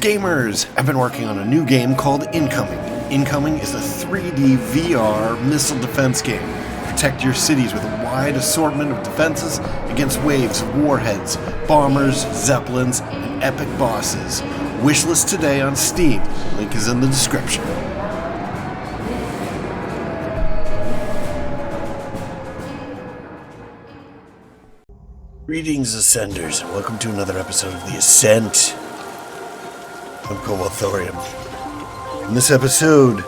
gamers! I've been working on a new game called Incoming. Incoming is a 3D VR missile defense game. Protect your cities with a wide assortment of defenses against waves of warheads, bombers, zeppelins, and epic bosses. Wishlist today on Steam. Link is in the description. Greetings, Ascenders, and welcome to another episode of the Ascent. I'm Cobalt Thorium. In this episode,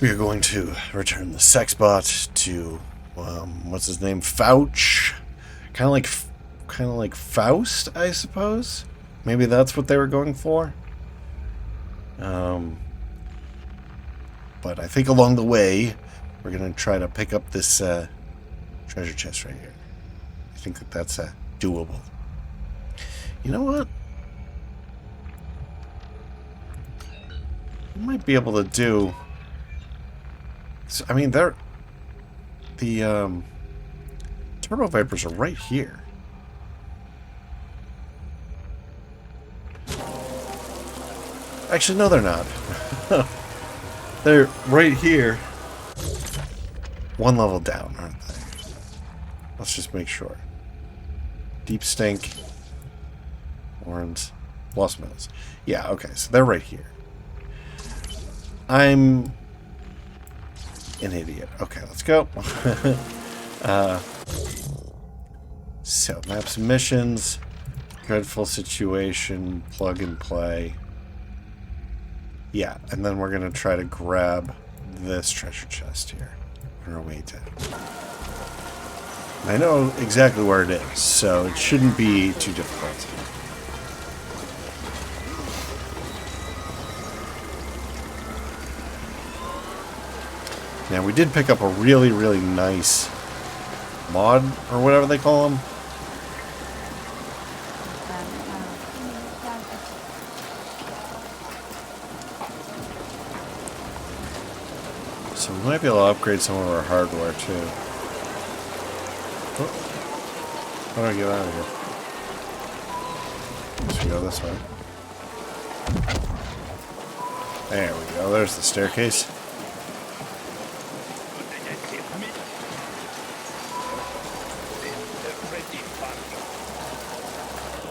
we are going to return the sex bot to, what's his name? Fouch? Kind of like Faust, I suppose? Maybe that's what they were going for? But I think along the way, we're going to try to pick up this treasure chest right here. I think that's doable. You know what? We might be able to do... So, I mean, the Turbo Vipers are right here. Actually, no, they're not. They're right here. One level down, aren't they? Let's just make sure. Deep Stink. Orange. Lost Meadows. Yeah, okay, so they're right here. I'm an idiot. Okay, let's go. So, maps and missions. Dreadful situation. Plug and play. Yeah, and then we're going to try to grab this treasure chest here on our way down. I know exactly where it is, so it shouldn't be too difficult. Now, we did pick up a really, really nice mod, or whatever they call them. So we might be able to upgrade some of our hardware, too. Oh. How do I get out of here? Guess we go this way. There we go. There's the staircase.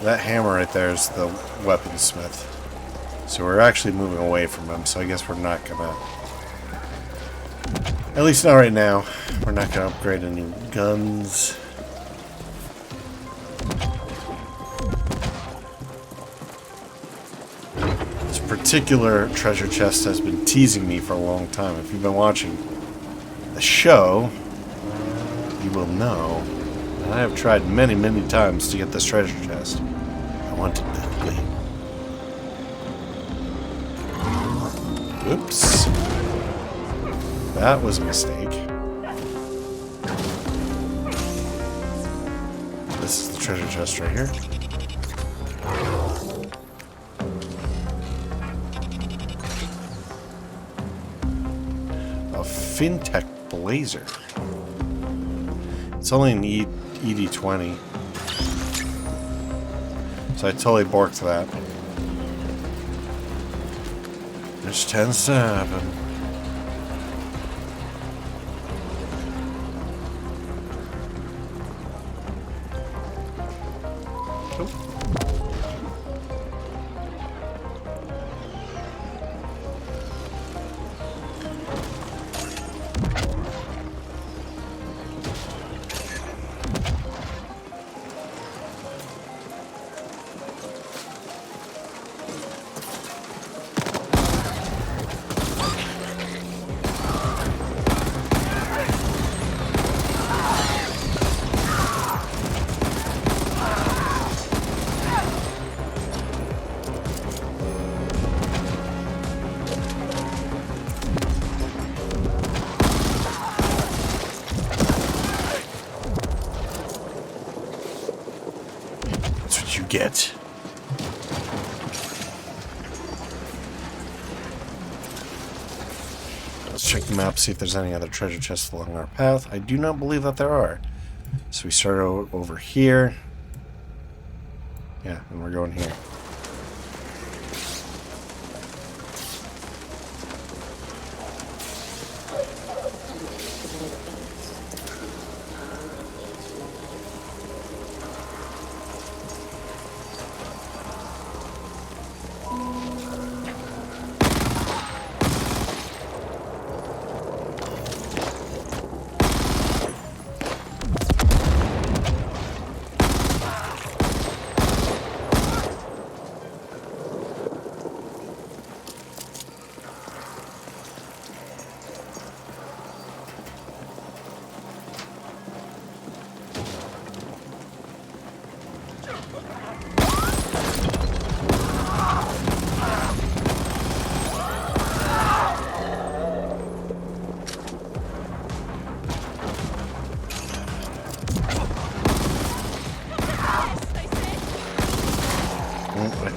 That hammer right there is the weaponsmith. So we're actually moving away from him, so I guess we're not gonna... At least not right now. We're not gonna upgrade any guns. This particular treasure chest has been teasing me for a long time. If you've been watching the show, you will know that I have tried many, many times to get this treasure chest. I want it badly. Oops. That was a mistake. This is the treasure chest right here. A fintech blazer. It's only an ED20. So I totally borked that. Which tends to happen. Get. Let's check the map, see if there's any other treasure chests along our path. I do not believe that there are. So we start over here. Yeah, and we're going here.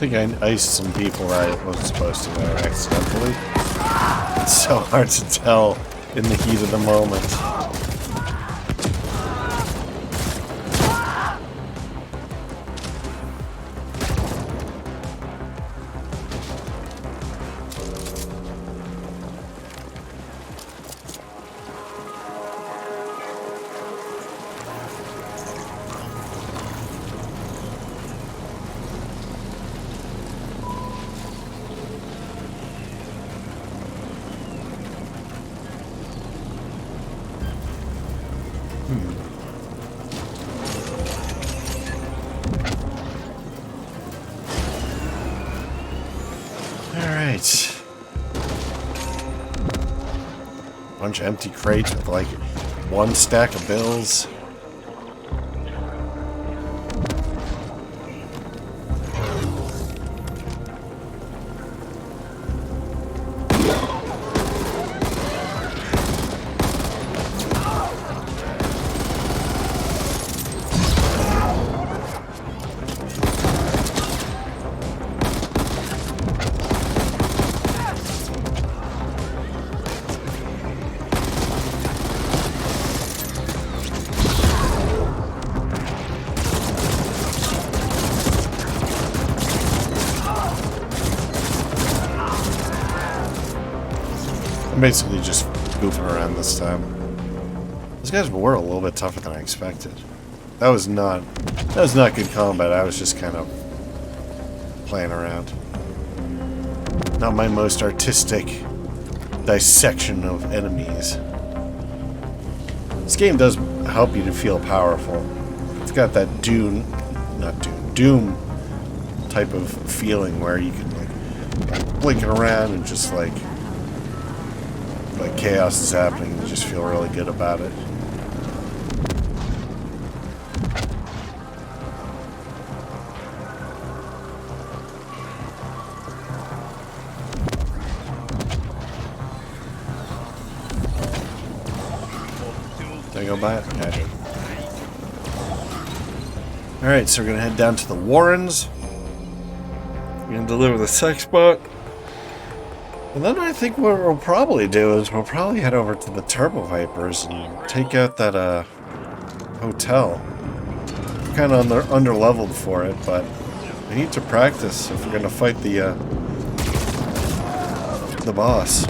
think I iced some people that I wasn't supposed to there accidentally. It's so hard to tell in the heat of the moment. Alright. Bunch of empty crates with like one stack of bills. Basically just goofing around this time. These guys were a little bit tougher than I expected. That was not good combat. I was just kind of playing around. Not my most artistic dissection of enemies. This game does help you to feel powerful. It's got that Doom type of feeling where you can like blinking around and just like chaos is happening and you just feel really good about it. Did I go by it? Yeah, I did. Alright, so we're gonna head down to the Warrens. We're gonna deliver the sex bot. And then I think what we'll probably do is we'll probably head over to the Turbo Vipers and take out that hotel. I'm kind of under-leveled for it, but I need to practice if we're going to fight the boss.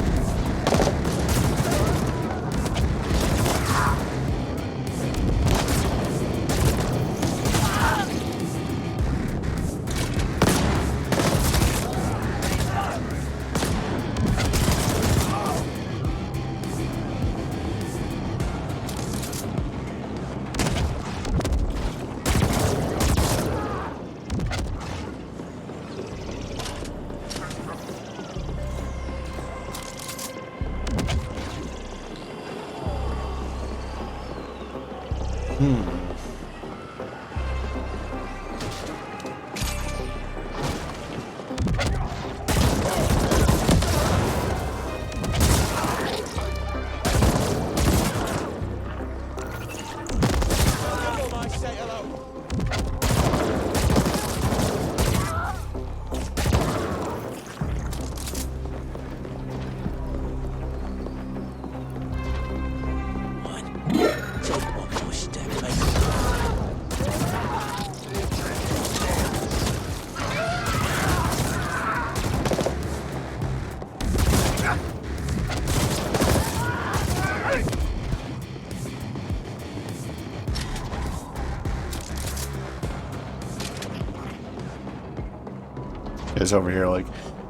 Is over here like,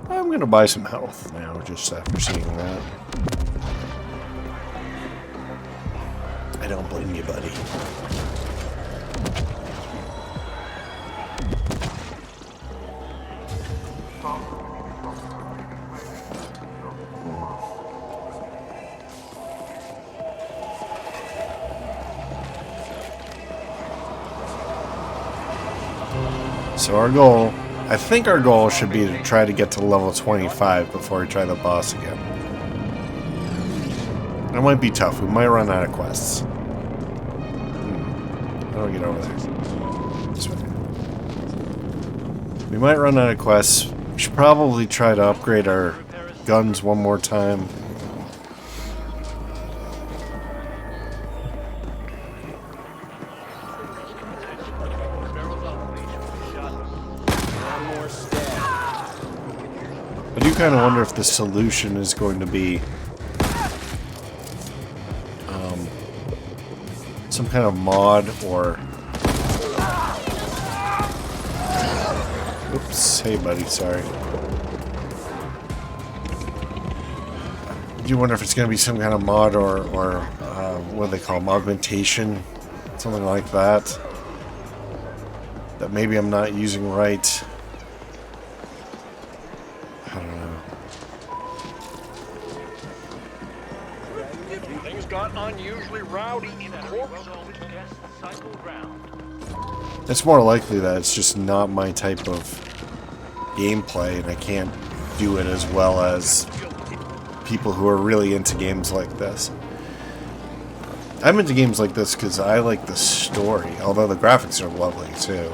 I'm gonna buy some health now just after seeing that. I don't blame you, buddy. So our goal, I think our goal should be to try to get to level 25 before we try the boss again. That might be tough. We might run out of quests. How do I get over there? This way. We might run out of quests. We should probably try to upgrade our guns one more time. I do kind of wonder if the solution is going to be some kind of mod or... Oops, hey buddy, sorry. I do wonder if it's going to be some kind of mod or what do they call them, augmentation, something like that, that maybe I'm not using right. I don't know. Things got unusually rowdy in corpse. It's more likely that it's just not my type of gameplay, and I can't do it as well as people who are really into games like this. I'm into games like this because I like the story, although the graphics are lovely too.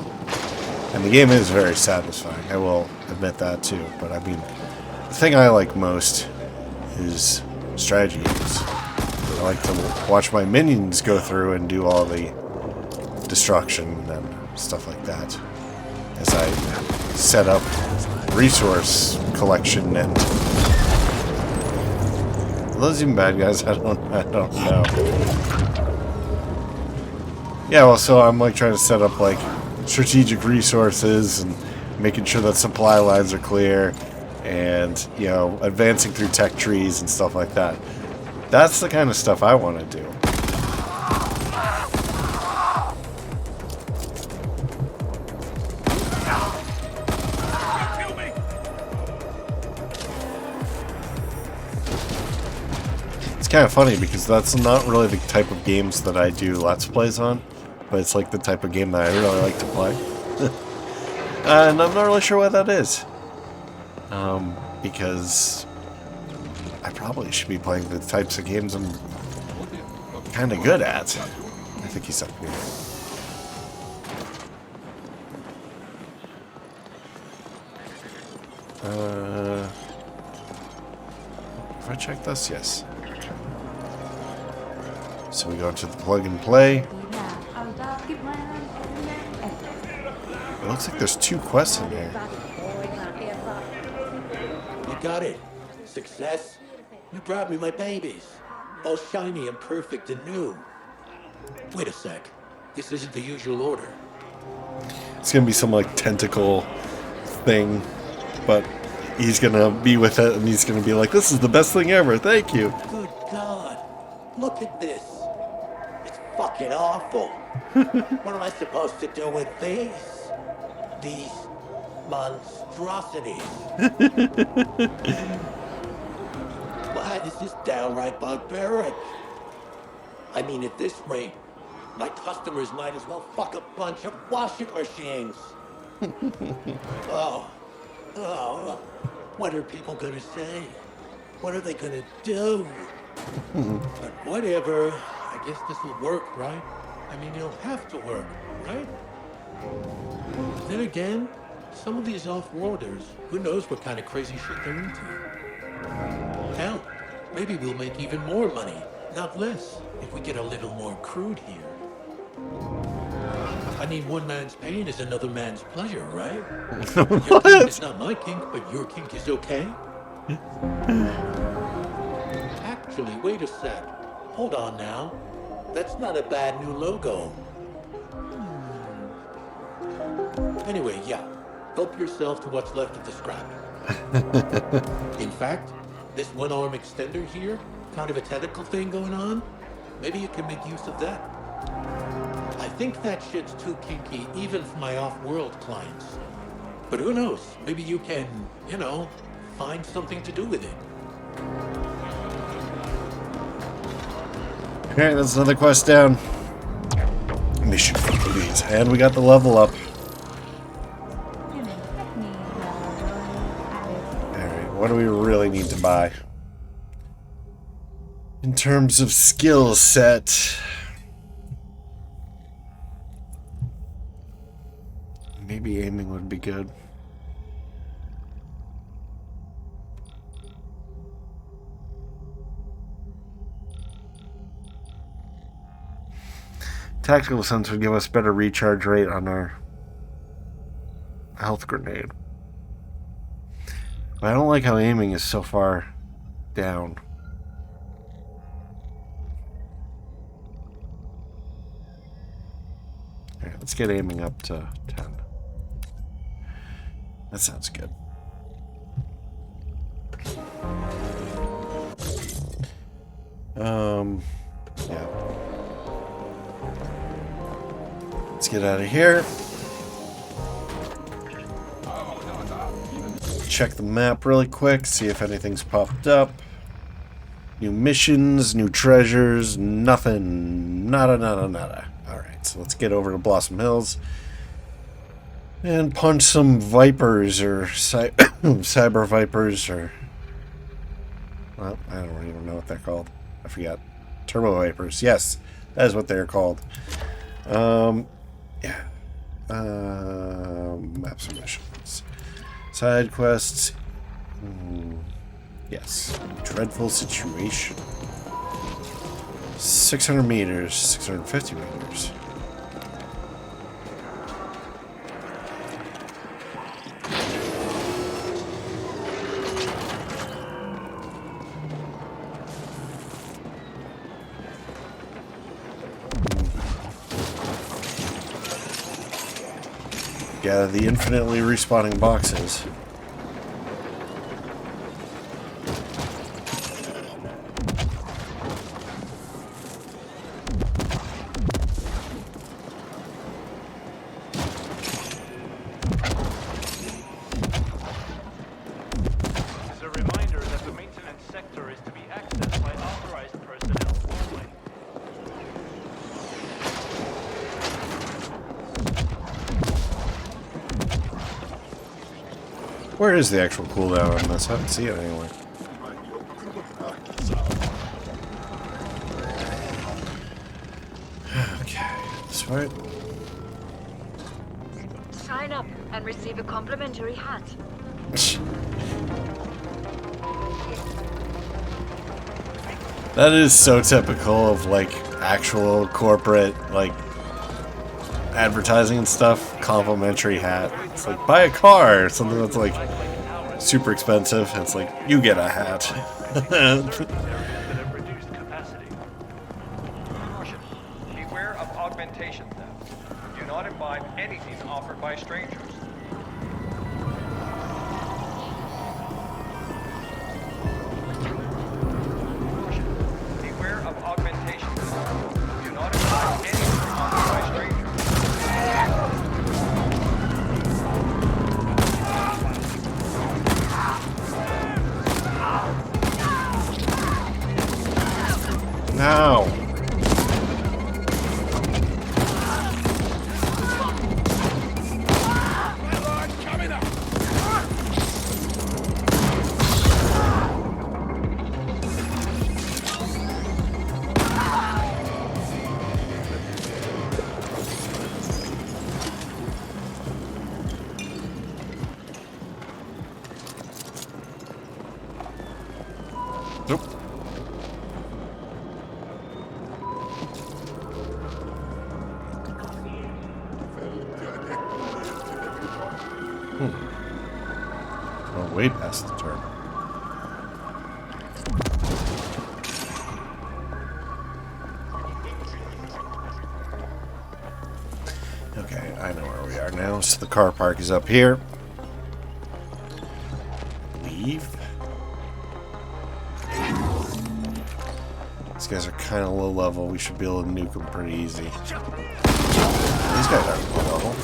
And the game is very satisfying, I will admit that too. But I mean, the thing I like most is strategy games. I like to watch my minions go through and do all the destruction and stuff like that as I set up resource collection. And are those even bad guys? I don't know. Yeah, well, so I'm like trying to set up like strategic resources and making sure that supply lines are clear, and you know, advancing through tech trees and stuff like that. That's the kind of stuff I want to do. It's kind of funny because that's not really the type of games that I do Let's Plays on, but it's like the type of game that I really like to play. And I'm not really sure why that is. Because I probably should be playing the types of games I'm kind of good at. I think he's up here. Have I checked this? Yes. So we go to the plug and play. It looks like there's 2 quests in here. You got it. Success. You brought me my babies. All shiny and perfect and new. Wait a sec. This isn't the usual order. It's gonna be some like tentacle thing, but he's gonna be with it and he's gonna be like, "This is the best thing ever, thank you." Good God. Look at this. It's fucking awful. What am I supposed to do with these? These monstrosities. Why, this is downright barbaric. I mean, at this rate, my customers might as well fuck a bunch of washing machines. Oh, what are people gonna say? What are they gonna do? But whatever, I guess this will work, right? I mean, it'll have to work, right? Then again, some of these off-worlders, who knows what kind of crazy shit they're into. Hell, maybe we'll make even more money, not less, if we get a little more crude here. I mean, one man's pain is another man's pleasure, right? Your kink is not my kink, but your kink is okay? Actually, wait a sec. Hold on now. That's not a bad new logo. Anyway, yeah. Help yourself to what's left of the scrap. In fact, this one-arm extender here, kind of a tentacle thing going on, maybe you can make use of that. I think that shit's too kinky even for my off-world clients. But who knows? Maybe you can, you know, find something to do with it. Okay, that's another quest down. Mission complete. And we got the level up. Alright, what do we really need to buy? In terms of skill set, maybe aiming would be good. Tactical sense would give us better recharge rate on our health grenade. But I don't like how aiming is so far down. Alright, let's get aiming up to 10. That sounds good. Yeah. Let's get out of here. Check the map really quick, see if anything's popped up. New missions, new treasures, nothing. Nada. Alright, so let's get over to Blossom Hills and punch some Vipers or Cyber Vipers or... Well, I don't even know what they're called. I forgot. Turbo Vipers. Yes, that is what they're called. Yeah. Map submissions. Side quests. Yes. Dreadful situation. 600 meters. 650 meters. Gather the infinitely respawning boxes. As a reminder that the maintenance sector is to be accessed by authorized personnel only. Where is the actual cooldown on this? I haven't seen it anywhere. Okay, this way. Sign up and receive a complimentary hat. That is so typical of like actual corporate like advertising and stuff. Complimentary hat. It's like buy a car or something that's like super expensive. It's like you get a hat. Reduced capacity. Caution. Beware of augmentation theft. Do not imbibe anything offered by strangers. Caution. Beware of augmentation theft. Do not imbibe anything offered by strangers. Now. Nope. Oh, way past the turn. Okay, I know where we are now. So the car park is up here. Leave. These guys are kind of low level. We should be able to nuke them pretty easy. These guys aren't low level.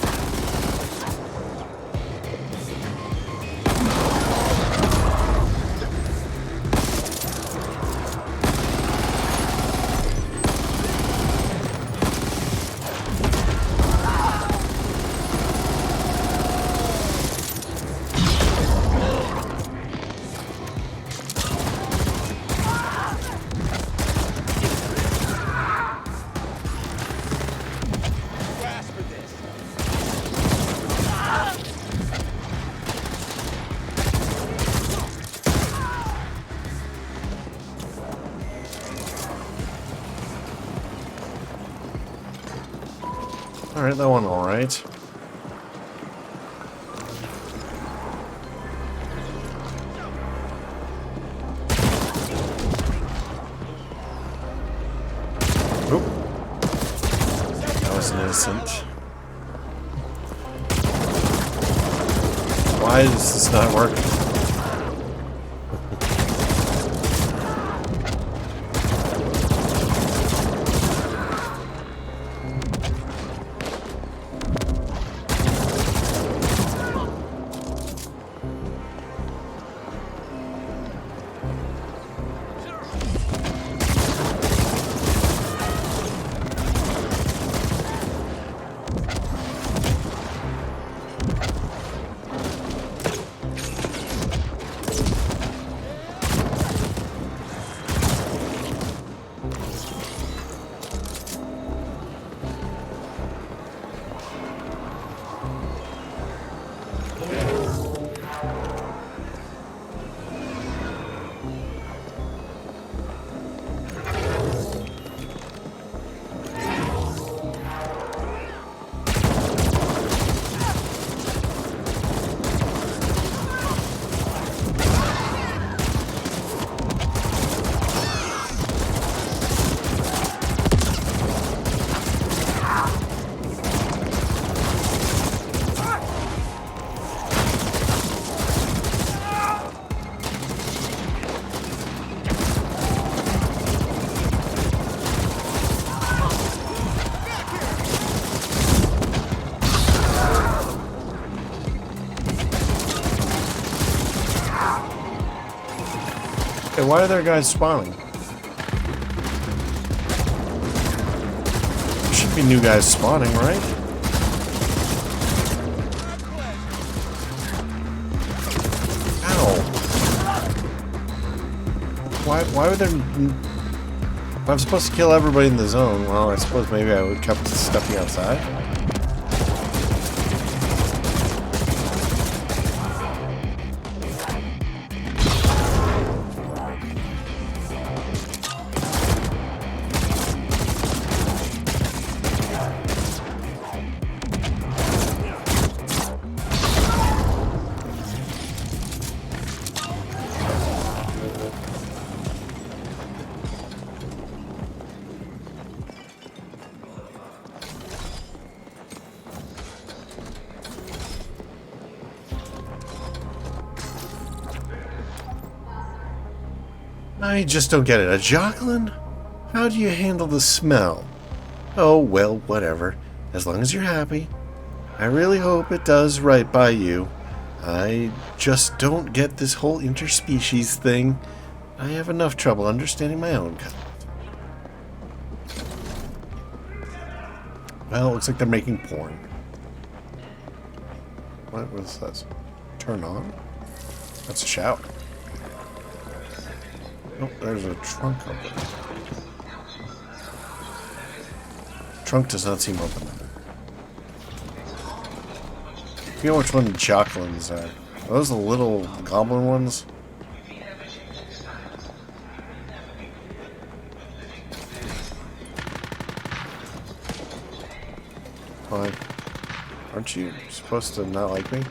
Alright, that one alright. Oop. That was an innocent. Why is this not working? Okay, why are there guys spawning? There should be new guys spawning, right? Ow. Why would there... If I'm supposed to kill everybody in the zone, well, I suppose maybe I would keep stepping outside. I just don't get it. A Jocelyn? How do you handle the smell? Oh, well, whatever. As long as you're happy. I really hope it does right by you. I just don't get this whole interspecies thing. I have enough trouble understanding my own kind. Well, it looks like they're making porn. What was this? Turn on? That's a shout. Oh, there's a trunk open. Trunk does not seem open. I forget which one the Jocelyn's are. Are those the little goblin ones? Why? Aren't you supposed to not like me?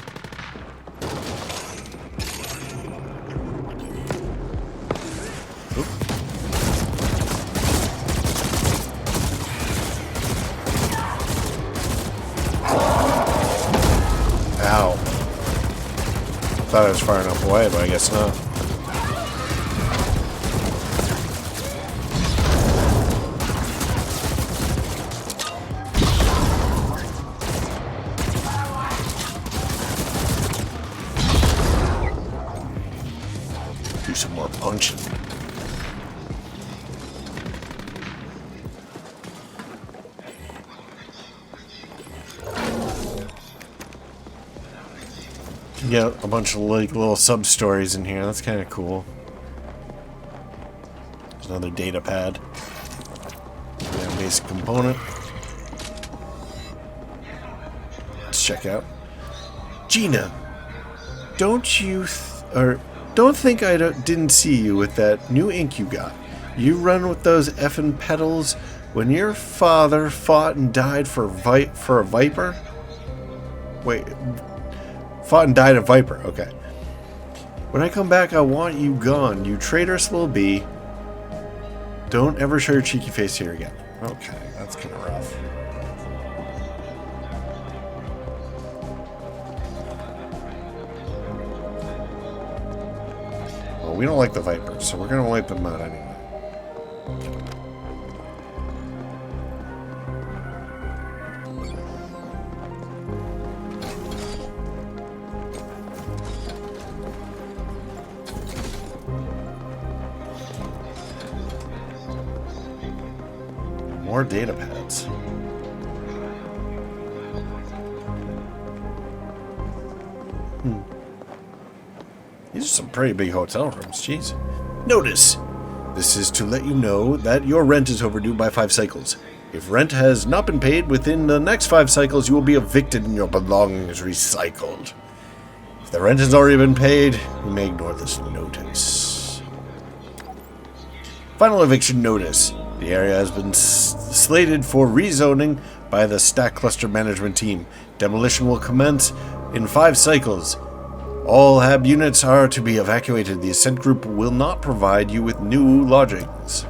Ow. Thought I was far enough away, but I guess not. Do some more punching. Get a bunch of like little sub stories in here. That's kind of cool. There's another data pad. Yeah, basic component. Let's check out. Gina, don't think I didn't see you with that new ink you got. You run with those effing pedals When your father fought and died for a viper? Wait. Fought and died a viper. Okay. When I come back, I want you gone. You traitorous little bee. Don't ever show your cheeky face here again. Okay, that's kind of rough. Well, we don't like the vipers, so we're going to wipe them out anyway. More data pads. These are some pretty big hotel rooms, jeez. Notice! This is to let you know that your rent is overdue by 5 cycles. If rent has not been paid within the next 5 cycles, you will be evicted and your belongings recycled. If the rent has already been paid, you may ignore this notice. Final eviction notice. The area has been slated for rezoning by the Stack Cluster Management Team. Demolition will commence in 5 cycles. All HAB units are to be evacuated. The Ascent group will not provide you with new lodgings.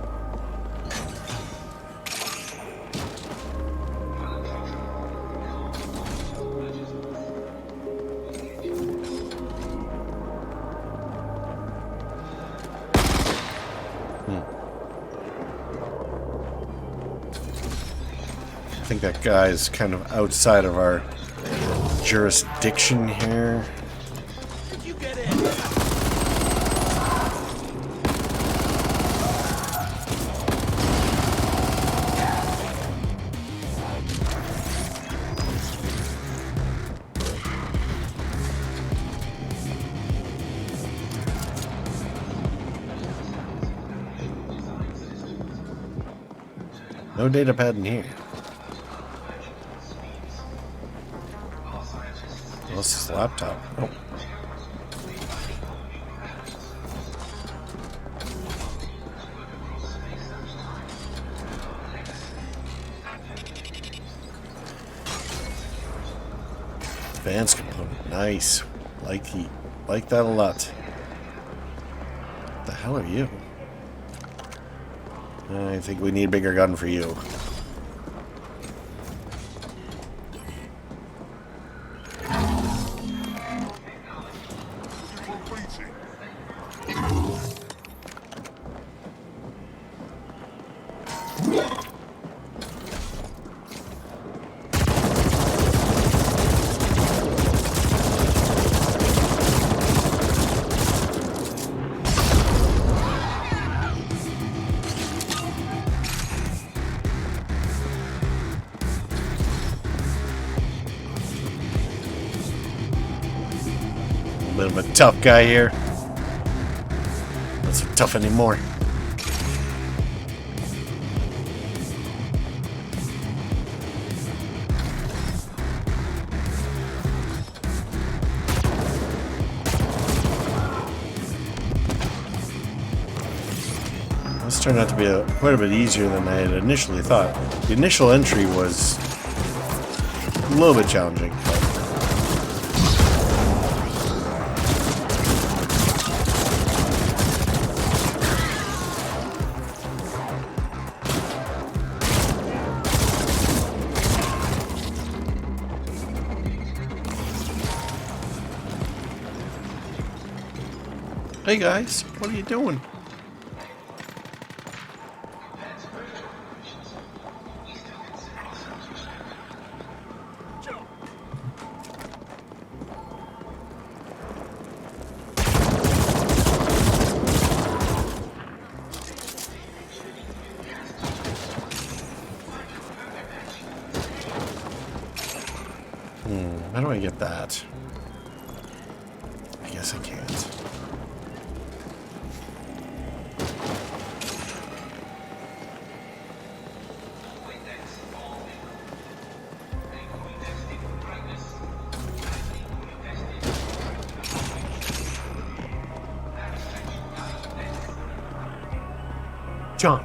I think that guy's kind of outside of our jurisdiction here. No data pad in here. What's this laptop? Oh. Advanced component. Nice. Like that a lot. What the hell are you? I think we need a bigger gun for you. Bit of a tough guy here. Not so tough anymore. This turned out to be quite a bit easier than I had initially thought. The initial entry was a little bit challenging. Hey guys, what are you doing? How do I get that? I guess I can't. John,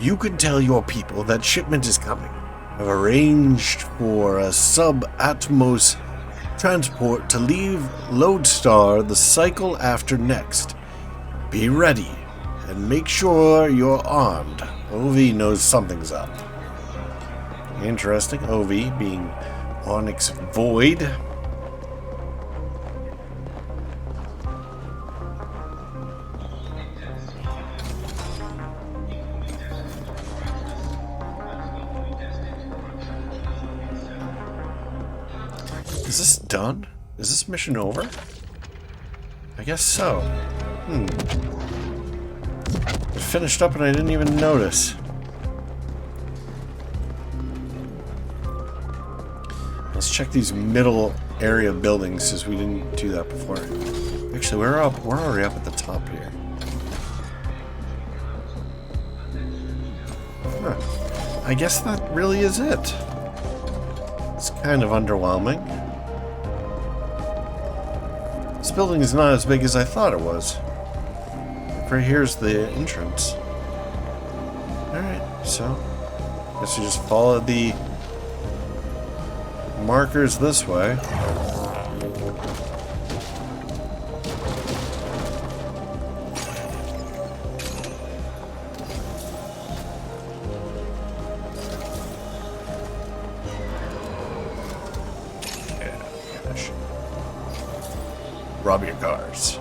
You can tell your people that shipment is coming. I've arranged for a sub-Atmos transport to leave Lodestar the cycle after next. Be ready, and make sure you're armed. OV knows something's up. Interesting. OV being Onyx Void. Is this done? Is this mission over? I guess so. It finished up and I didn't even notice. Let's check these middle area buildings, since we didn't do that before. Actually, we're already up at the top here. Huh. I guess that really is it. It's kind of underwhelming. This building is not as big as I thought it was. Right here's the entrance. Alright, so guess you just follow the markers this way. Rob your cars.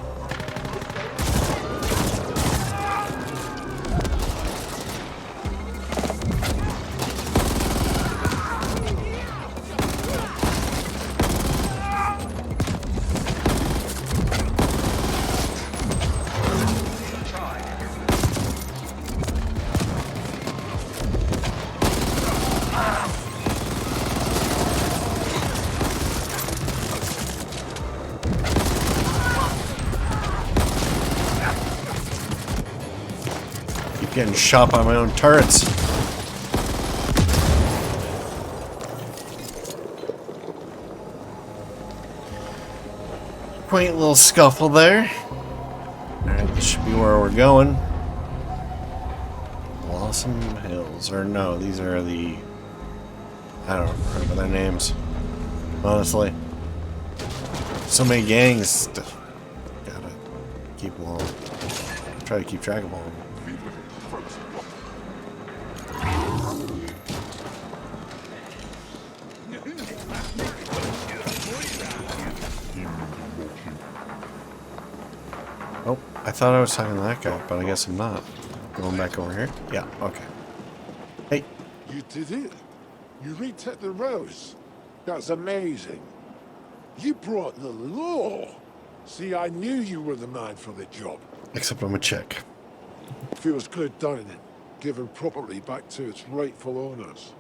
Getting shot by my own turrets. Quaint little scuffle there. Alright, this should be where we're going. Blossom Hills. Or no, these are the... I don't remember their names. Honestly. So many gangs. Gotta keep them all. Try to keep track of them all. Oh, I thought I was talking to that guy, but I guess I'm not. Going back over here? Yeah, okay. Hey. You did it? You retook the rose? That's amazing. You brought the law. See, I knew you were the man for the job. Except I'm a chick. Feels good, doesn't it? Given property back to its rightful owners.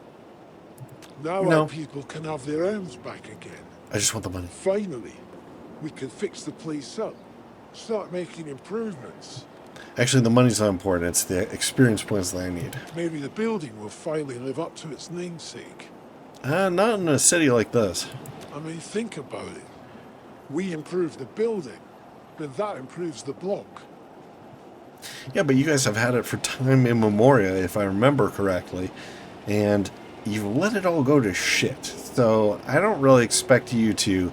Now our people can have their arms back again. I just want the money. Finally, we can fix the place up. Start making improvements. Actually, the money's not important. It's the experience points that I need. Maybe the building will finally live up to its namesake. Not in a city like this. I mean, think about it. We improve the building, but that improves the block. Yeah, but you guys have had it for time immemorial, if I remember correctly. And you've let it all go to shit. So I don't really expect you to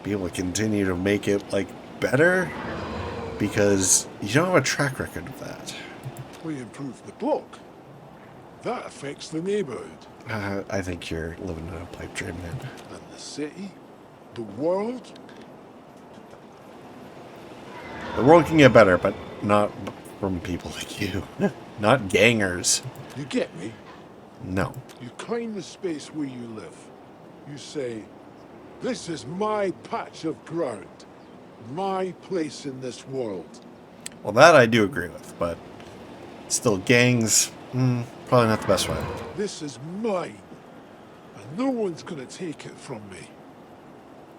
be able to continue to make it, like, better. Because you don't have a track record of that. We improve the block. That affects the neighborhood. I think you're living in a pipe dream, man. And the city. The world. The world can get better, but not from people like you. Not gangers. You get me? No. You claim the space where you live. You say, this is my patch of ground. My place in this world. Well, that I do agree with, but still, gangs, probably not the best way. This is mine, and no one's gonna take it from me.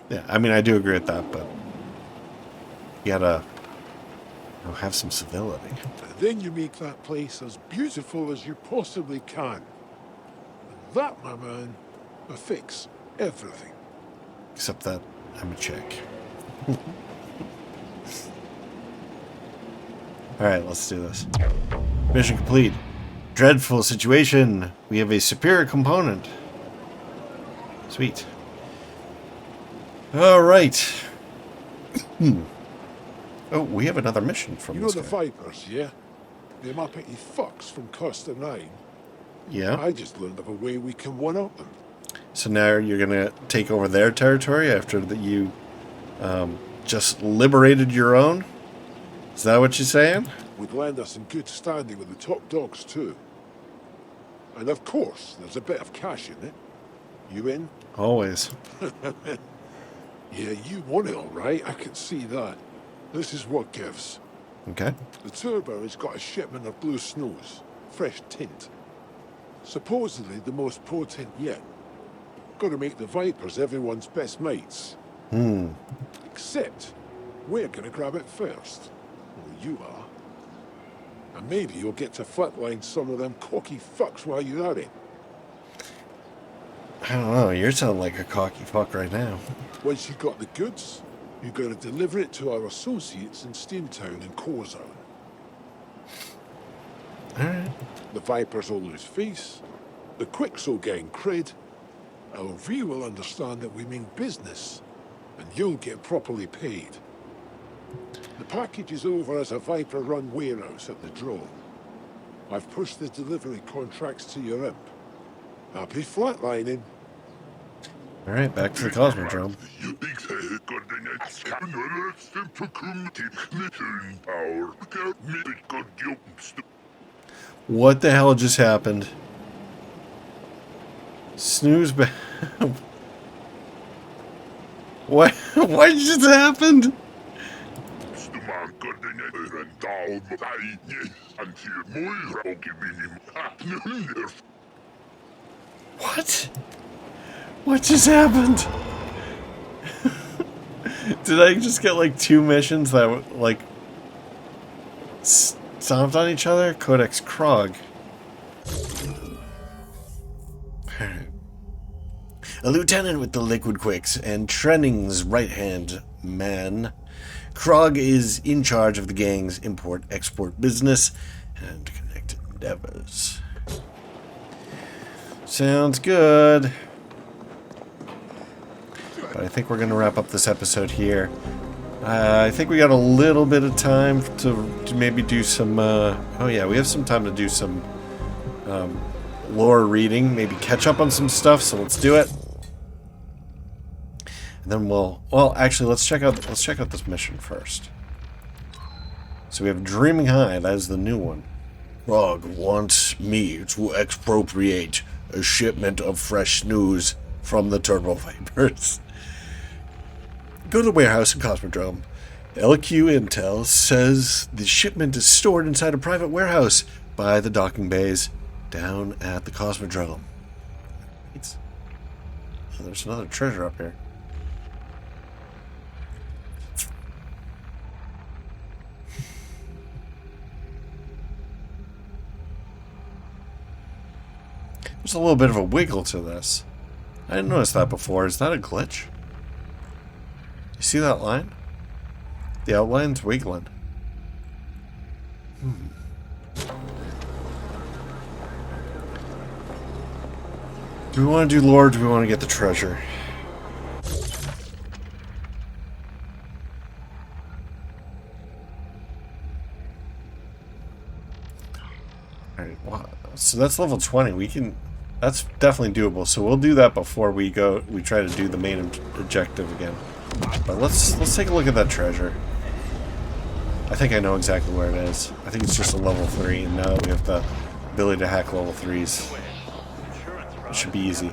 Yeah, I mean, I do agree with that, but you gotta have some civility. And then you make that place as beautiful as you possibly can. And that, my man, will fix everything. Except that I'm a chick. Alright, let's do this. Mission complete. dreadful situation. We have a superior component. Sweet. All right. Oh, we have another mission from You know this the guy. Vipers, yeah? Them uppity fucks from Cluster 9. Yeah. I just learned of a way we can one-up them. So now you're gonna take over their territory after that you just liberated your own? Is that what you're saying? Would land us in good standing with the top dogs, too. And of course, there's a bit of cash in it. You in? Always. Yeah, you want it all right, I can see that. This is what gives. Okay. The Turbo has got a shipment of blue snows, fresh tint. Supposedly the most potent yet. Gotta make the Vipers everyone's best mates. Except, we're gonna grab it first. Well, you are. And maybe you'll get to flatline some of them cocky fucks while you're at it. I don't know. You're sounding like a cocky fuck right now. Once you got the goods, you're gonna deliver it to our associates in Steamtown and Corzone. Alright. The Vipers will lose face, the Quicks will gain cred, our V will understand that we mean business, and you'll get properly paid. The package is over as a Viper-run warehouse at the draw. I've pushed the delivery contracts to your imp. Happy flatlining. Alright, back to the Cosmodrome. What the hell just happened? Snooze back. What just happened? What? What just happened? Did I just get like two missions that were like stomped on each other? Codex Krog. A lieutenant with the Liquid Quicks and Trenning's right-hand man, Krog is in charge of the gang's import-export business and connected endeavors. Sounds good. But I think we're going to wrap up this episode here. I think we got a little bit of time to maybe do some... oh yeah, we have some time to do some lore reading. Maybe catch up on some stuff, so let's do it. And then we'll... Well, actually, let's check out this mission first. So we have Dreaming High. That is the new one. Krog wants me to expropriate a shipment of fresh news from the Turbo Vipers. Go to the warehouse in Cosmodrome. LQ Intel says the shipment is stored inside a private warehouse by the docking bays down at the Cosmodrome. Oh, there's another treasure up here. There's a little bit of a wiggle to this. I didn't notice that before. Is that a glitch? You see that line? The outline's wiggling. Do we want to do lore or do we want to get the treasure? Alright, wow. So that's level 20. We can... That's definitely doable. So we'll do that before we try to do the main objective again. But let's take a look at that treasure. I think I know exactly where it is. I think it's just a level 3, and now we have the ability to hack level 3s. It should be easy.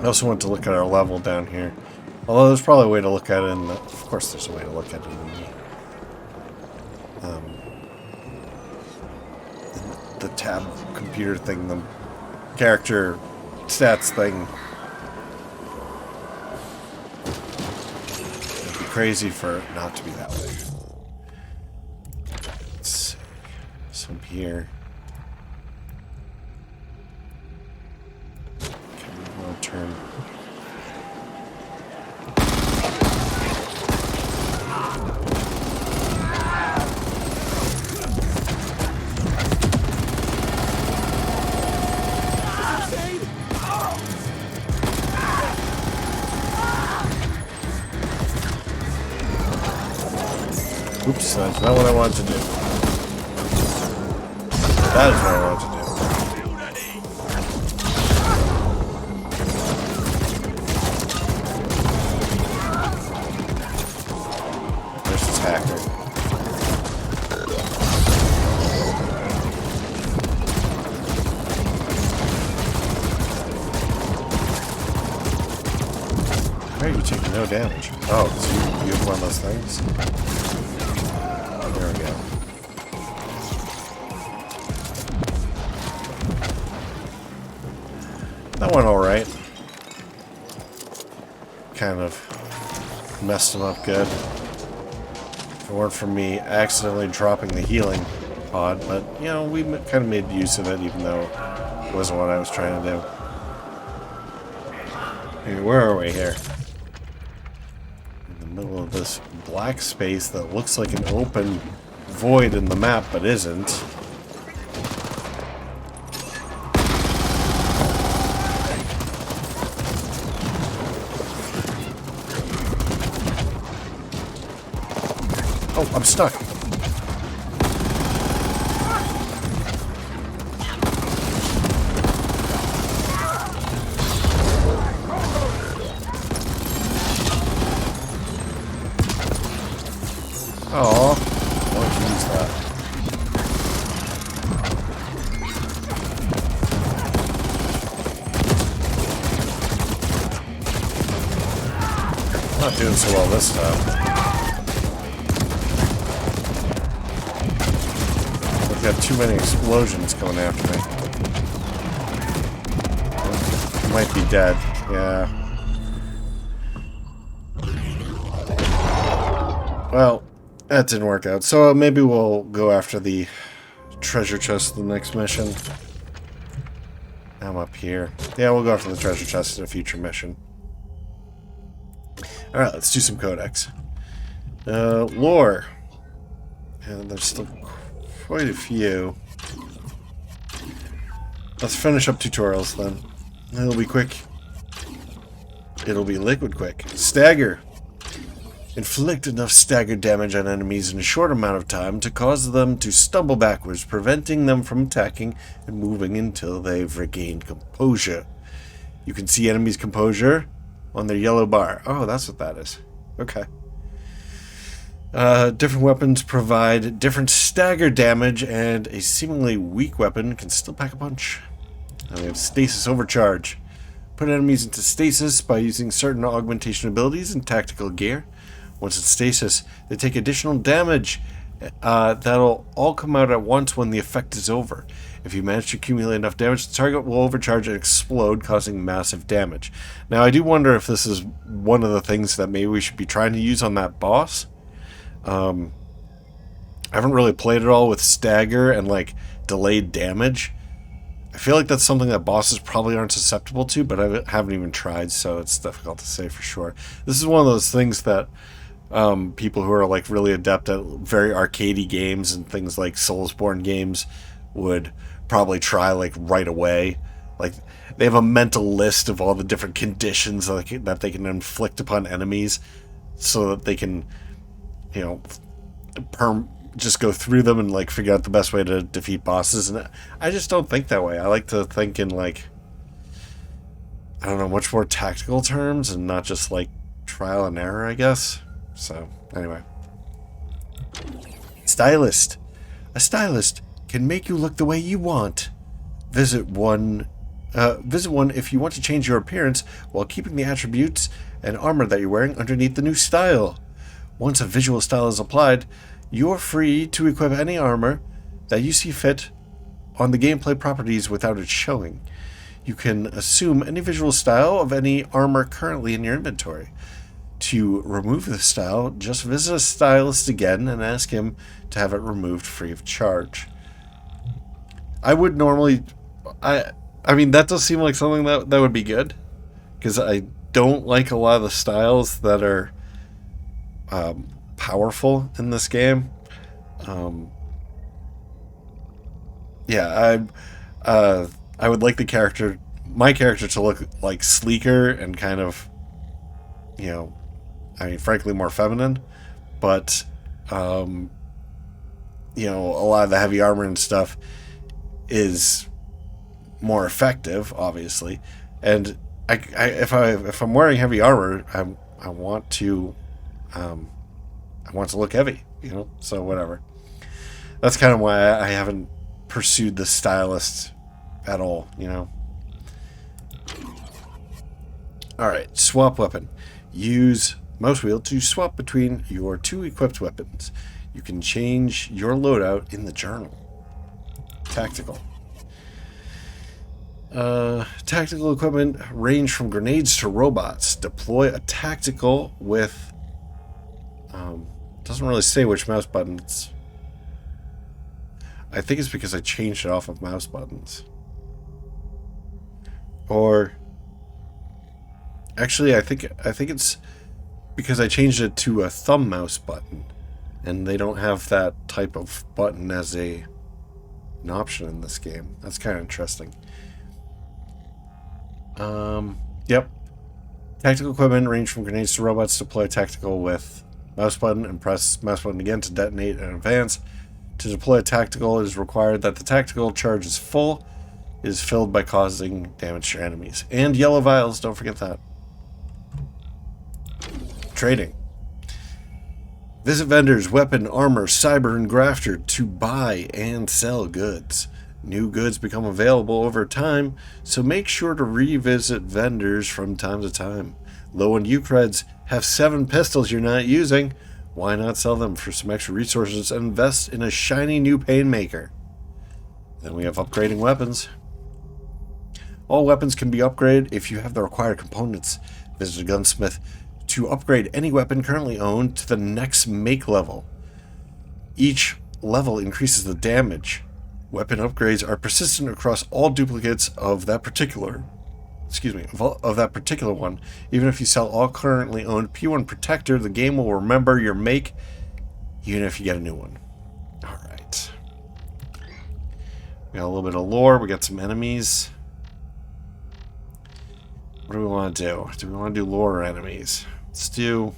I also want to look at our level down here. Although there's probably a way to look at it in the... Of course there's a way to look at it in the tab computer thing, the character stats thing. crazy for it not to be that way. Let's see. So up here. Okay, I'll turn. Oops, that's not what I wanted to do. That is what I wanted to do. There's this hacker. Why are you taking no damage? Oh, so you have one of those things? There we go. That went alright. Kind of messed him up good. If it weren't for me accidentally dropping the healing pod, but, you know, we kind of made use of it, even though it wasn't what I was trying to do. Hey, where are we here? In the middle of this black space that looks like an open void in the map, but isn't. Oh, I'm stuck. Oh, why don't you use that? Not doing so well this time. I've got too many explosions coming after me. I might be dead. Yeah. Well, that didn't work out. So maybe we'll go after the treasure chest in the next mission. I'm up here. Yeah, we'll go after the treasure chest in a future mission. Alright, let's do some codex. Lore. And there's still quite a few. Let's finish up tutorials then. It'll be quick. It'll be liquid quick. Stagger. Inflict enough stagger damage on enemies in a short amount of time to cause them to stumble backwards, preventing them from attacking and moving until they've regained composure. You can see enemies' composure on their yellow bar. Oh, that's what that is. Okay. Different weapons provide different stagger damage, and a seemingly weak weapon can still pack a punch. And we have stasis overcharge. Put enemies into stasis by using certain augmentation abilities and tactical gear. Once in stasis, they take additional damage that'll all come out at once when the effect is over. If you manage to accumulate enough damage, the target will overcharge and explode, causing massive damage. Now, I do wonder if this is one of the things that maybe we should be trying to use on that boss. I haven't really played it all with stagger and, like, delayed damage. I feel like that's something that bosses probably aren't susceptible to, but I haven't even tried, so it's difficult to say for sure. This is one of those things that people who are like really adept at very arcadey games and things like Soulsborne games would probably try like right away. Like they have a mental list of all the different conditions that they can inflict upon enemies, so that they can, you know, just go through them and like figure out the best way to defeat bosses. And I just don't think that way. I like to think in like, I don't know, much more tactical terms and not just like trial and error, I guess. So anyway, stylist. A stylist can make you look the way you want. Visit one if you want to change your appearance while keeping the attributes and armor that you're wearing underneath the new style. Once a visual style is applied, you're free to equip any armor that you see fit on the gameplay properties without it showing. You can assume any visual style of any armor currently in your inventory. to remove the style, just visit a stylist again and ask him to have it removed free of charge. I would normally... I mean, that does seem like something that would be good. Because I don't like a lot of the styles that are powerful in this game. I would like my character to look like sleeker and kind of, frankly more feminine. But, a lot of the heavy armor and stuff is more effective, obviously. And if I'm wearing heavy armor, I want to look heavy, So whatever. That's kind of why I haven't pursued the stylist at all, All right, swap weapon. Use mouse wheel to swap between your 2 equipped weapons. You can change your loadout in the journal. Tactical. Tactical equipment range from grenades to robots. Deploy a tactical with doesn't really say which mouse buttons. I think it's because I changed it off of mouse buttons. Or actually I think it's because I changed it to a thumb mouse button, and they don't have that type of button as an option in this game. That's kind of interesting. Yep. Tactical equipment range from grenades to robots. Deploy tactical with mouse button and press mouse button again to detonate and advance. To deploy a tactical, it is required that the tactical charge is full. It is filled by causing damage to enemies. And yellow vials, don't forget that. Trading. Visit vendors, weapon, armor, cyber, and grafter to buy and sell goods. New goods become available over time, so make sure to revisit vendors from time to time. Low-end Ucreds have 7 pistols you're not using. Why not sell them for some extra resources and invest in a shiny new Painmaker? Then we have upgrading weapons. All weapons can be upgraded if you have the required components. Visit a gunsmith to upgrade any weapon currently owned to the next make level. Each level increases the damage. Weapon upgrades are persistent across all duplicates of that particular one. Even if you sell all currently owned P1 Protector, the game will remember your make, even if you get a new one. Alright. We got a little bit of lore, we got some enemies. What do we want to do? Do we want to do lore or enemies? Let's do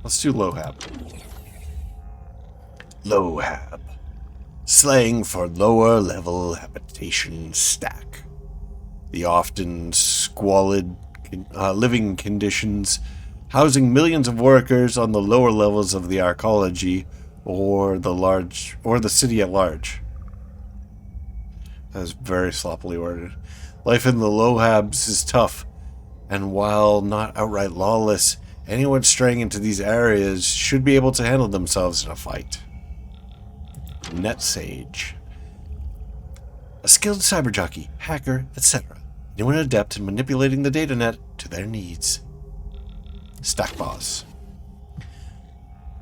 Lohab. Lohab. Slang for lower level habitation stack. The often squalid living conditions housing millions of workers on the lower levels of the arcology or the city at large. That is very sloppily worded. Life in the Lohabs is tough, and while not outright lawless, anyone straying into these areas should be able to handle themselves in a fight. Net Sage. A skilled cyber jockey, hacker, etc. Anyone adept in manipulating the data net to their needs. Stack Boss.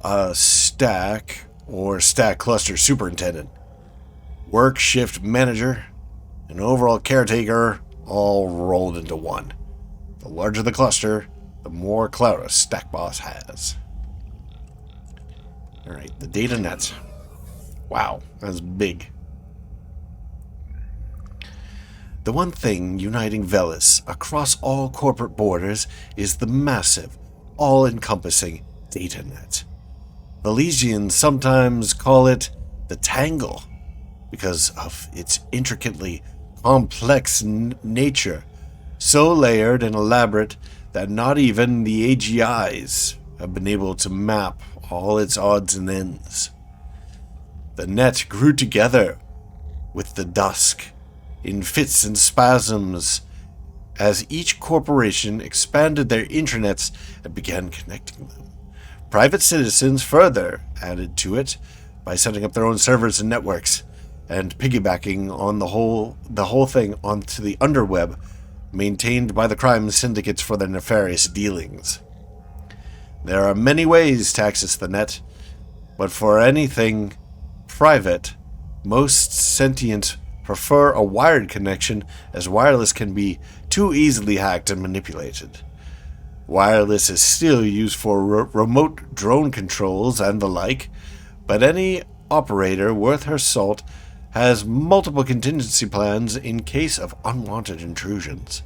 A stack or stack cluster superintendent. Work shift manager. An overall caretaker, all rolled into one. The larger the cluster, the more clout a stack boss has. Alright, the data net. Wow, that's big. The one thing uniting Veles across all corporate borders is the massive, all-encompassing data net. Velesians sometimes call it the Tangle because of its intricately complex nature, so layered and elaborate that not even the AGIs have been able to map all its odds and ends. The net grew together with the dusk, in fits and spasms, as each corporation expanded their intranets and began connecting them. Private citizens further added to it by setting up their own servers and networks, and piggybacking on the whole thing onto the underweb maintained by the crime syndicates for their nefarious dealings. There are many ways to access the net, but for anything private, most sentient prefer a wired connection, as wireless can be too easily hacked and manipulated. Wireless is still used for remote drone controls and the like, but any operator worth her salt has multiple contingency plans in case of unwanted intrusions.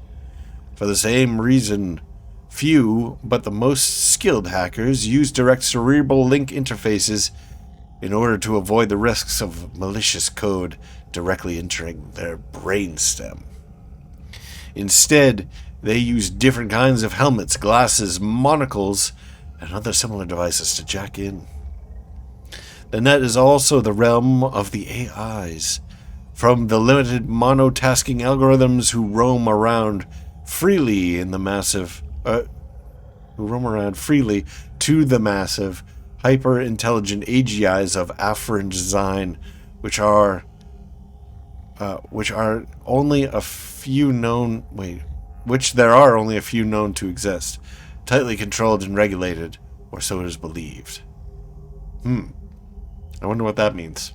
For the same reason, few, but the most skilled hackers use direct cerebral link interfaces in order to avoid the risks of malicious code directly entering their brainstem. Instead, they use different kinds of helmets, glasses, monocles, and other similar devices to jack in. The net is also the realm of the AIs, from the limited monotasking algorithms who roam around freely to the massive, hyper-intelligent AGIs of Afrin design, which there are only a few known to exist, tightly controlled and regulated, or so it is believed. I wonder what that means.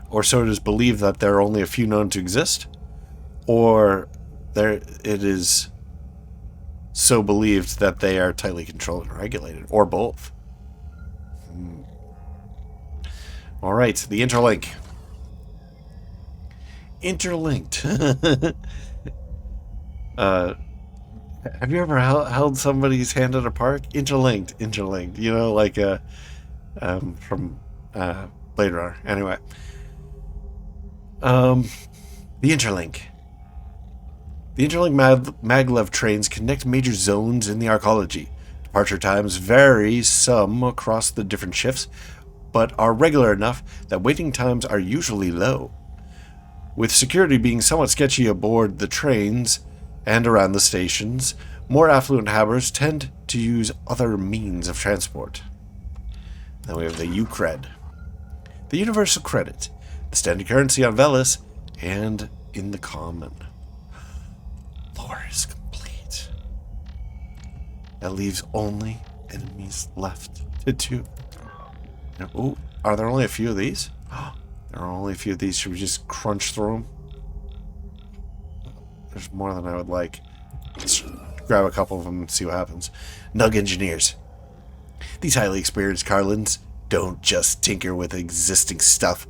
Or so it is believed that there are only a few known to exist, or it is so believed that they are tightly controlled and regulated, or both. All right, the interlink. Interlinked. Have you ever held somebody's hand at a park? Interlinked. You know, like from Blade Runner. Anyway, the interlink. The interlink maglev trains connect major zones in the arcology. Departure times vary some across the different shifts, but are regular enough that waiting times are usually low. With security being somewhat sketchy aboard the trains and around the stations, more affluent habbers tend to use other means of transport. Then we have the U-Cred, the universal credit, the standard currency on Veles and in the common. Lore is complete. That leaves only enemies left to do. Oh, are there only a few of these? There are only a few of these. Should we just crunch through them? There's more than I would like. Let's grab a couple of them and see what happens. Nug engineers. These highly experienced Carlins don't just tinker with existing stuff.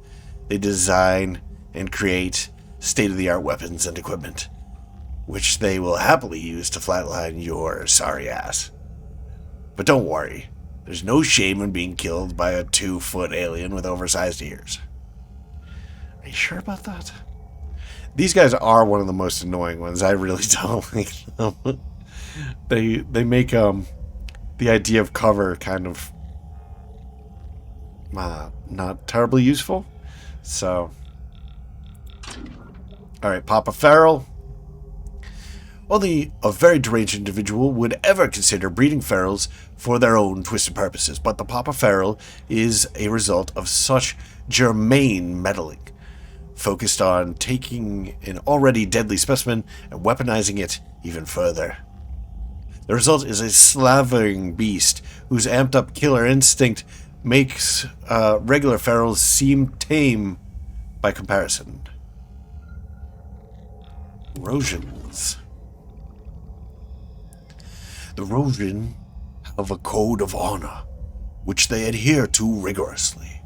They design and create state-of-the-art weapons and equipment, which they will happily use to flatline your sorry ass. But don't worry, there's no shame in being killed by a 2-foot alien with oversized ears. Are you sure about that? These guys are one of the most annoying ones. I really don't like them. They make the idea of cover kind of not terribly useful. So, all right, Papa Feral. Only a very deranged individual would ever consider breeding ferals for their own twisted purposes, but the Papa Feral is a result of such germane meddling, focused on taking an already deadly specimen and weaponizing it even further. The result is a slavering beast whose amped-up killer instinct makes regular ferals seem tame by comparison. Rosians. The Rosian have a code of honor, which they adhere to rigorously,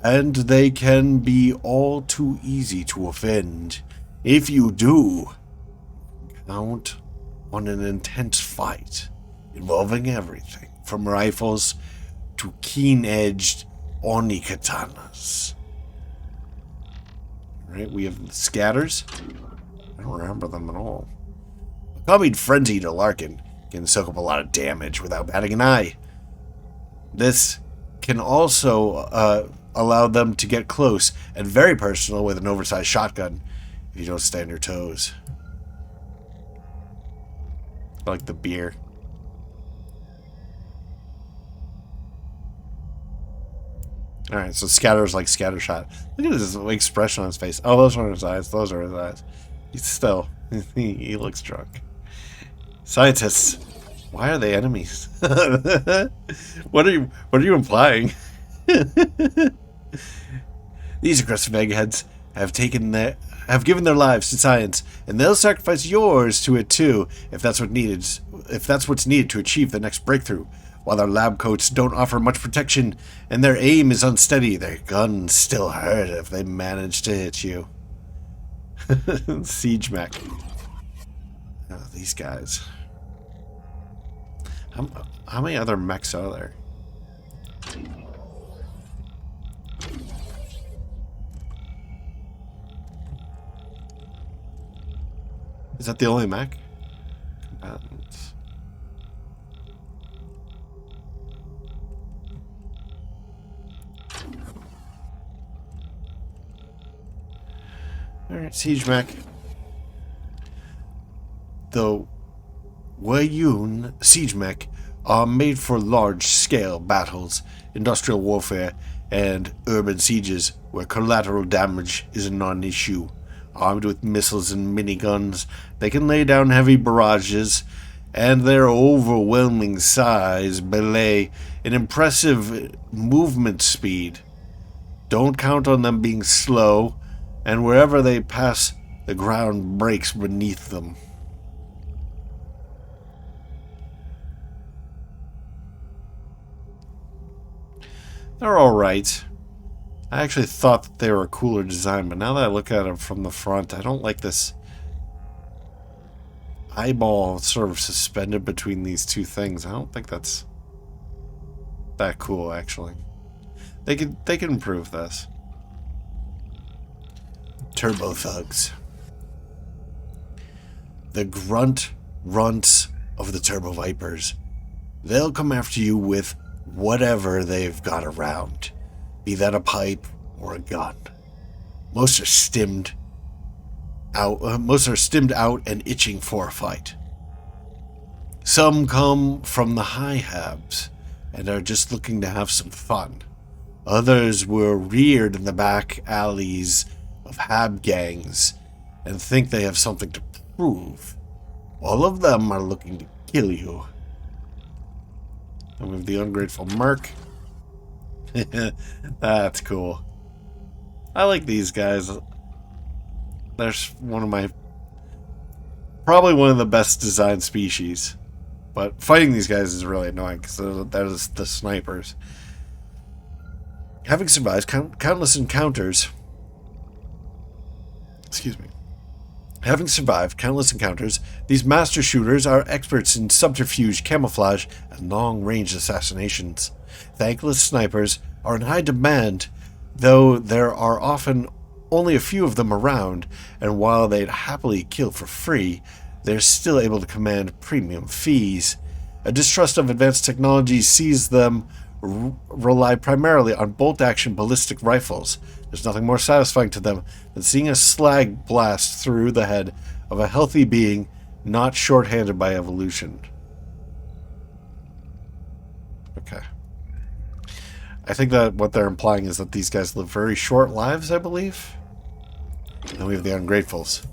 and they can be all too easy to offend. If you do, count on an intense fight involving everything from rifles to keen-edged Oni katanas. Alright, we have the scatters. I don't remember them at all. A copied frenzy to Larkin can soak up a lot of damage without batting an eye. This can also allow them to get close and very personal with an oversized shotgun if you don't stay on your toes. Like the beer. Alright, so Scatter's like Scattershot. Look at his expression on his face. Oh, those are his eyes. Those are his eyes. He's still. He looks drunk. Scientists, why are they enemies? What are you implying? These aggressive eggheads have given their lives to science, and they'll sacrifice yours to it too, if that's what's needed to achieve the next breakthrough. While their lab coats don't offer much protection and their aim is unsteady, their guns still hurt if they manage to hit you. Siege mech. Oh, these guys. How many other mechs are there? Is that the only mech? Combatants. Alright, siege mech. The Wayun siege mech are made for large-scale battles, industrial warfare, and urban sieges where collateral damage is a non-issue. Armed with missiles and miniguns, they can lay down heavy barrages, and their overwhelming size belay an impressive movement speed. Don't count on them being slow, and wherever they pass, the ground breaks beneath them. They're alright. I actually thought that they were a cooler design, but now that I look at them from the front, I don't like this eyeball sort of suspended between these two things. I don't think that's that cool, actually. They could improve this. Turbo thugs. The grunt runts of the Turbo Vipers. They'll come after you with whatever they've got around. Be that a pipe or a gun. Most are stimmed out and itching for a fight. Some come from the high habs and are just looking to have some fun. Others were reared in the back alleys of hab gangs and think they have something to prove. All of them are looking to kill you. And we have the ungrateful merc. That's cool. I like these guys. They're probably one of the best designed species. But fighting these guys is really annoying because they're the snipers. Having survived countless encounters... Excuse me. Having survived countless encounters, these master shooters are experts in subterfuge, camouflage, and long-range assassinations. Thankless snipers are in high demand, though there are often only a few of them around, and while they'd happily kill for free, they're still able to command premium fees. A distrust of advanced technology sees them rely primarily on bolt-action ballistic rifles. There's nothing more satisfying to them than seeing a slag blast through the head of a healthy being not short-handed by evolution. Okay. I think that what they're implying is that these guys live very short lives, I believe. And then we have the Ungratefuls.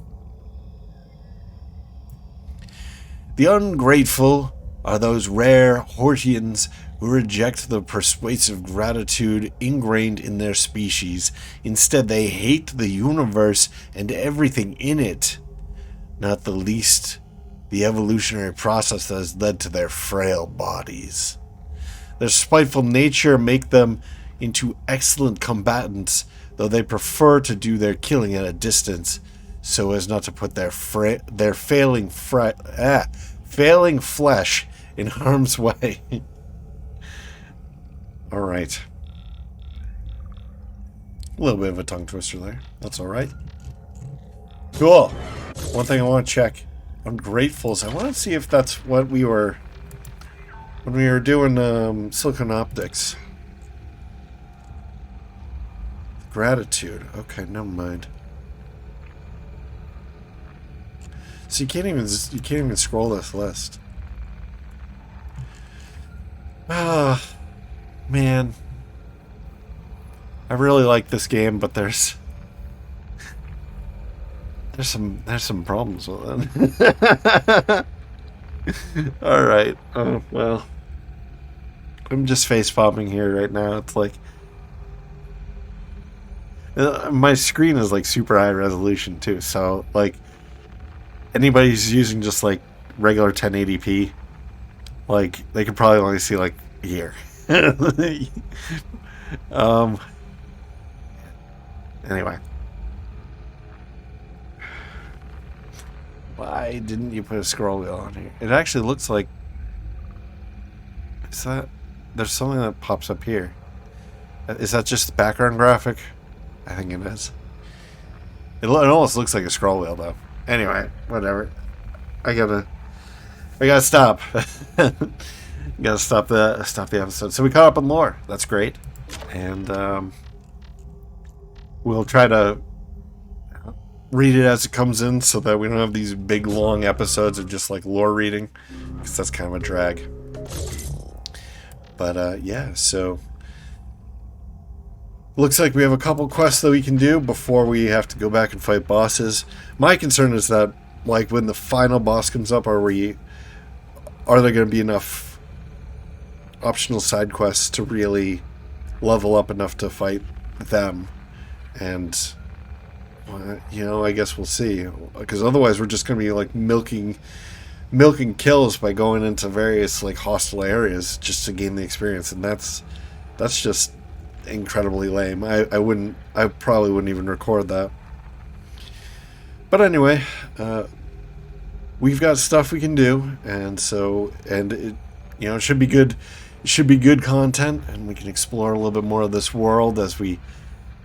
The Ungrateful are those rare Hortians who reject the persuasive gratitude ingrained in their species. Instead, they hate the universe and everything in it, not the least the evolutionary process that has led to their frail bodies. Their spiteful nature make them into excellent combatants, though they prefer to do their killing at a distance so as not to put their failing flesh in harm's way. Alright. A little bit of a tongue twister there. That's alright. Cool. One thing I want to check. Ungratefuls. I want to see if that's what we were... when we were doing Silicon Optics. Gratitude. Okay, never mind. So you can't even scroll this list. Ah, man. I really like this game, but there's There's some problems with it. All right. Oh well. I'm just face popping here right now. It's like my screen is like super high resolution too. So like anybody who's using just like regular 1080p, like they could probably only see like here. Anyway. Why didn't you put a scroll wheel on here? It actually looks like... Is that... There's something that pops up here. Is that just the background graphic? I think it is. It almost looks like a scroll wheel, though. Anyway, whatever. I gotta stop. Gotta stop the episode. So we caught up on lore. That's great. And, we'll try to read it as it comes in so that we don't have these big long episodes of just like lore reading, because that's kind of a drag. But yeah, so looks like we have a couple quests that we can do before we have to go back and fight bosses. My concern is that like when the final boss comes up, are there going to be enough optional side quests to really level up enough to fight them? And you know, I guess we'll see, because otherwise we're just going to be like milking kills by going into various like hostile areas just to gain the experience, and that's just incredibly lame. I probably wouldn't even record that. But anyway, we've got stuff we can do, and it, you know, it should be good. It should be good content, and we can explore a little bit more of this world as we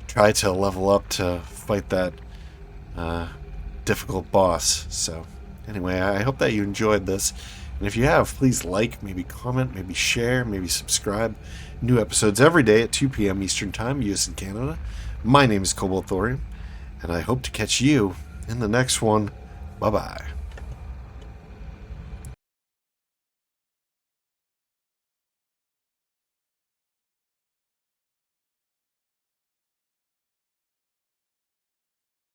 try to level up to fight that difficult boss. So anyway, I hope that you enjoyed this, and if you have, please like, maybe comment, maybe share, maybe subscribe. New episodes every day at 2 p.m. Eastern Time, US and Canada. My name is Cobalt Thorium, and I hope to catch you in the next one. Bye bye.